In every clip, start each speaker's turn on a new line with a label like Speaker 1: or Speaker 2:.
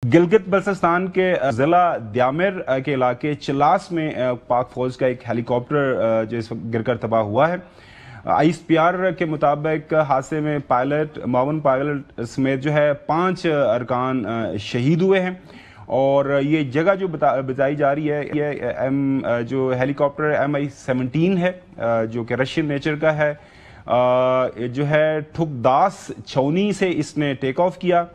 Speaker 1: गिलगित बल्तिस्तान के ज़िला द्यामिर के इलाके चिलास में पाक फौज का एक हेलीकॉप्टर जो इस वक्त गिरकर तबाह हुआ है। ISPR के मुताबिक हादसे में मावन पायलट समेत जो है 5 अरकान शहीद हुए हैं और ये जगह जो बताई जा रही है ये जो हेलीकॉप्टर MI-17 है जो कि रशियन नेचर का है। जो है ठुकदास छौनी से इसने टेक ऑफ किया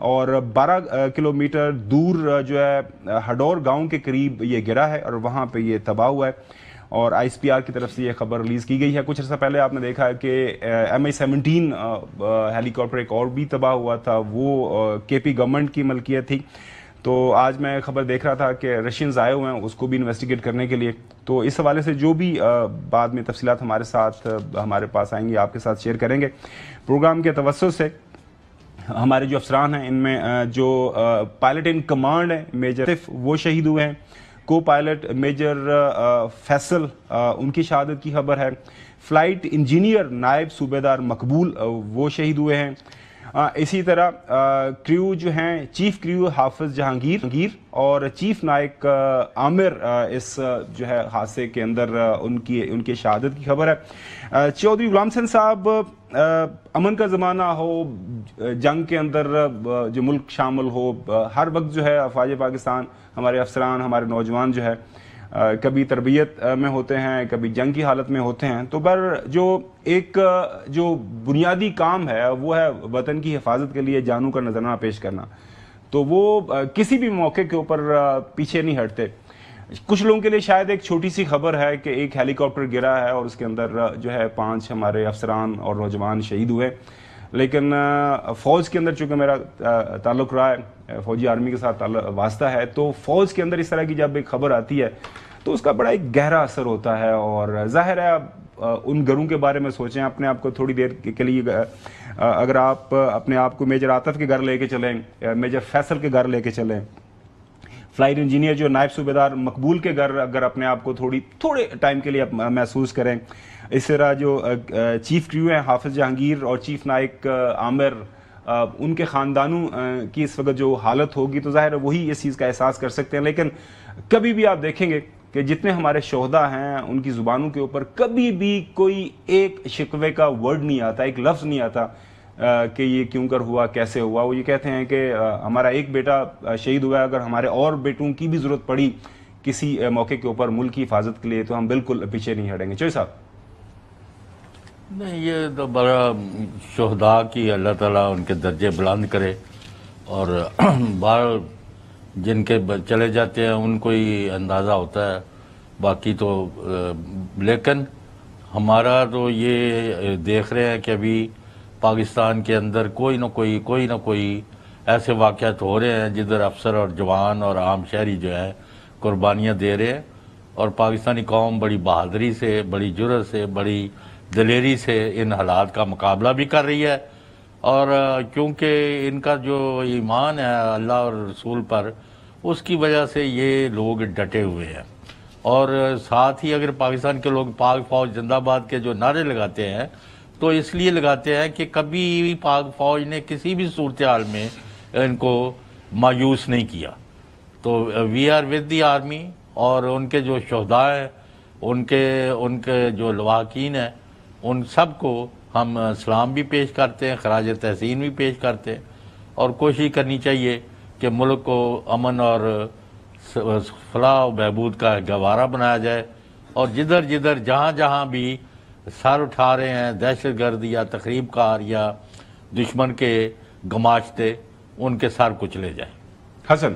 Speaker 1: और 12 किलोमीटर दूर जो है हडोर गांव के करीब ये गिरा है और वहां पे ये तबाह हुआ है और ISPR की तरफ से ये खबर रिलीज़ की गई है। कुछ अर्सा पहले आपने देखा है कि MI-17 हेलीकॉप्टर एक और भी तबाह हुआ था, वो KP गवर्नमेंट की मलकियत थी। तो आज मैं खबर देख रहा था कि रशियंस आए हुए हैं उसको भी इन्वेस्टिगेट करने के लिए। तो इस हवाले से जो भी बाद में तफसीलात हमारे साथ हमारे पास आएंगी आपके साथ शेयर करेंगे। प्रोग्राम के तवज्जुह से हमारे जो अफसरान हैं इनमें जो पायलट इन कमांड है मेजर आतिफ वो शहीद हुए हैं, को पायलट मेजर फैसल उनकी शहादत की खबर है। फ्लाइट इंजीनियर नायब सूबेदार मकबूल वो शहीद हुए हैं। इसी तरह क्रू जो हैं चीफ क्रू हाफिज जहांगीर और चीफ नायक आमिर इस जो है हादसे के अंदर उनकी शहादत की खबर है। चौधरी गुलाम हसन साहब, अमन का ज़माना हो, जंग के अंदर जो मुल्क शामिल हो, हर वक्त जो है अफवाज पाकिस्तान हमारे अफसरान हमारे नौजवान जो है कभी तरबियत में होते हैं, कभी जंग की हालत में होते हैं। तो पर जो बुनियादी काम है वो है वतन की हिफाजत के लिए जानों का नजराना पेश करना। तो वो किसी भी मौके के ऊपर पीछे नहीं हटते। कुछ लोगों के लिए शायद एक छोटी सी खबर है कि एक हेलीकॉप्टर गिरा है और उसके अंदर जो है 5 हमारे अफसरान और नौजवान शहीद हुए, लेकिन फ़ौज के अंदर चूँकि मेरा ताल्लुक़ रहा है, फ़ौजी आर्मी के साथ वास्ता है, तो फ़ौज के अंदर इस तरह की जब एक खबर आती है तो उसका बड़ा एक गहरा असर होता है। और ज़ाहिर है उन घरों के बारे में सोचें, अपने आप को थोड़ी देर के लिए अगर आप अपने आप को मेजर आतिफ के घर लेके चलें, मेजर फैसल के घर लेके चलें, फ्लाइट इंजीनियर जो नायब सूबेदार मकबूल के घर अगर अपने आप को थोड़े टाइम के लिए महसूस करें, इस तरह जो चीफ क्रू हैं हाफिज जहांगीर और चीफ नायक आमिर, उनके ख़ानदानों की इस वक्त जो हालत होगी तो ज़ाहिर है वही इस चीज़ का एहसास कर सकते हैं। लेकिन कभी भी आप देखेंगे कि जितने हमारे शोहदा हैं उनकी ज़ुबानों के ऊपर कभी भी कोई एक शिकवे का वर्ड नहीं आता, एक लफ्ज़ नहीं आता कि ये क्यों कर हुआ, कैसे हुआ। वो ये कहते हैं कि हमारा एक बेटा शहीद हुआ है, अगर हमारे और बेटों की भी ज़रूरत पड़ी किसी मौके के ऊपर मुल्क की हिफाजत के लिए तो हम बिल्कुल पीछे नहीं हटेंगे। चोई साहब।
Speaker 2: नहीं, ये तो बड़ा शोहदा की अल्लाह ताला उनके दर्जे बुलंद करे और बाहर जिनके चले जाते हैं उनको ही अंदाज़ा होता है, बाकी तो लेकिन हमारा तो ये देख रहे हैं कि अभी पाकिस्तान के अंदर कोई ना कोई ऐसे वाक़यात हो रहे हैं जिधर अफसर और जवान और आम शहरी जो है कुर्बानियाँ दे रहे हैं और पाकिस्तानी कौम बड़ी बहादुरी से, बड़ी जुर्रत से, बड़ी दिलेरी से इन हालात का मुकाबला भी कर रही है। और क्योंकि इनका जो ईमान है अल्लाह और रसूल पर, उसकी वजह से ये लोग डटे हुए हैं। और साथ ही अगर पाकिस्तान के लोग पाक फौज जिंदाबाद के जो नारे लगाते हैं तो इसलिए लगाते हैं कि कभी भी पाक फौज ने किसी भी सूरत हाल में इनको मायूस नहीं किया। तो we are with the army और उनके जो शोहदा हैं, उनके जो लवाकीन हैं, उन सब को हम सलाम भी पेश करते हैं, खराज तहसीन भी पेश करते हैं और कोशिश करनी चाहिए कि मुल्क को अमन और फलाह बहबूद का गवारा बनाया जाए और जिधर जिधर जहाँ भी सर उठा रहे हैं दहशतगर्द या तकरीबकार या दुश्मन के गमाशते, उनके सर कुचले जाए।
Speaker 1: हसन,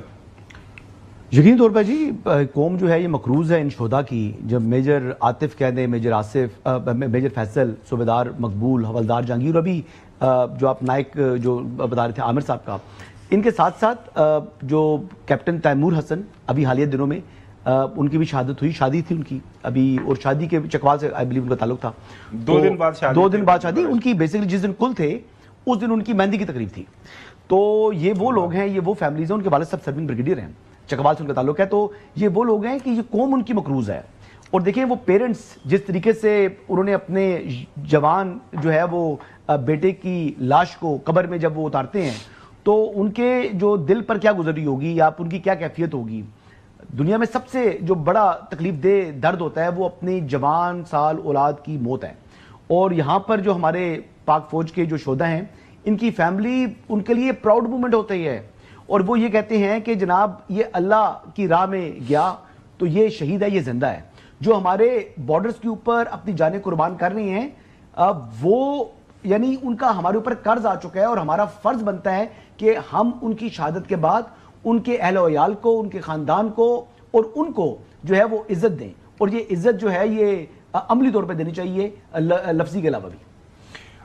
Speaker 3: यकीनी तौर पर जी कौम जो है ये मकरूज़ है इन शोहदा की। जब मेजर आतिफ कह दें, मेजर आसिफ, मेजर फैसल, सूबेदार मकबूल, हवलदार जहांगीर, अभी जो आप नायक जो बता रहे थे आमिर साहब का, इनके साथ साथ जो कैप्टन तैमूर हसन अभी हालिया दिनों में उनकी भी शहादत हुई, शादी थी उनकी अभी, और शादी के चकवाल से आई बिलीव उनका ताल्लुक था।
Speaker 1: 2 दिन बाद शादी
Speaker 3: उनकी। बेसिकली जिस दिन कुल थे उस दिन उनकी मेहंदी की तकरीब थी। तो ये वो लोग हैं, ये वो फैमिलीज हैं, उनके वालिद साहब सर्विंग ब्रिगेडियर हैं, चकवाल से उनका ताल्लुक है। तो ये वो लोग हैं कि ये कौम उनकी मकरूज़ है। और देखिए वो पेरेंट्स जिस तरीके से उन्होंने अपने जवान जो है वो बेटे की लाश को कब्र में जब वो उतारते हैं تو ان کے جو دل پر کیا گزری ہوگی یا ان کی کیا کیفیت ہوگی. دنیا میں سب سے جو بڑا تکلیف دہ درد ہوتا ہے وہ اپنی جوان سال اولاد کی موت ہے. اور یہاں پر جو ہمارے پاک فوج کے جو شہدا ہیں ان کی فیملی ان کے لیے پراؤڈ مومنٹ ہوتا ہی ہے, اور وہ یہ کہتے ہیں کہ جناب یہ اللہ کی راہ میں گیا تو یہ شہید ہے, یہ زندہ ہے. جو ہمارے بارڈرز کے اوپر اپنی جانیں قربان کر رہے ہیں وہ یعنی ان کا ہمارے اوپر قرض آ چکا ہے, اور ہمارا فرض بنتا ہے کہ ہم ان کی شہادت کے بعد ان کے اہل و عیال کو, ان کے خاندان کو اور ان کو جو ہے وہ عزت دیں, اور یہ عزت جو ہے یہ عملی طور پہ دینی چاہیے لفظی کے علاوہ بھی.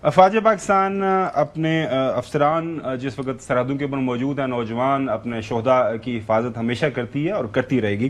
Speaker 1: افواج پاکستان اپنے افسران جس وقت سرحدوں کے اوپر موجود ہیں, نوجوان اپنے شہداء کی حفاظت ہمیشہ کرتی ہے اور کرتی رہے گی.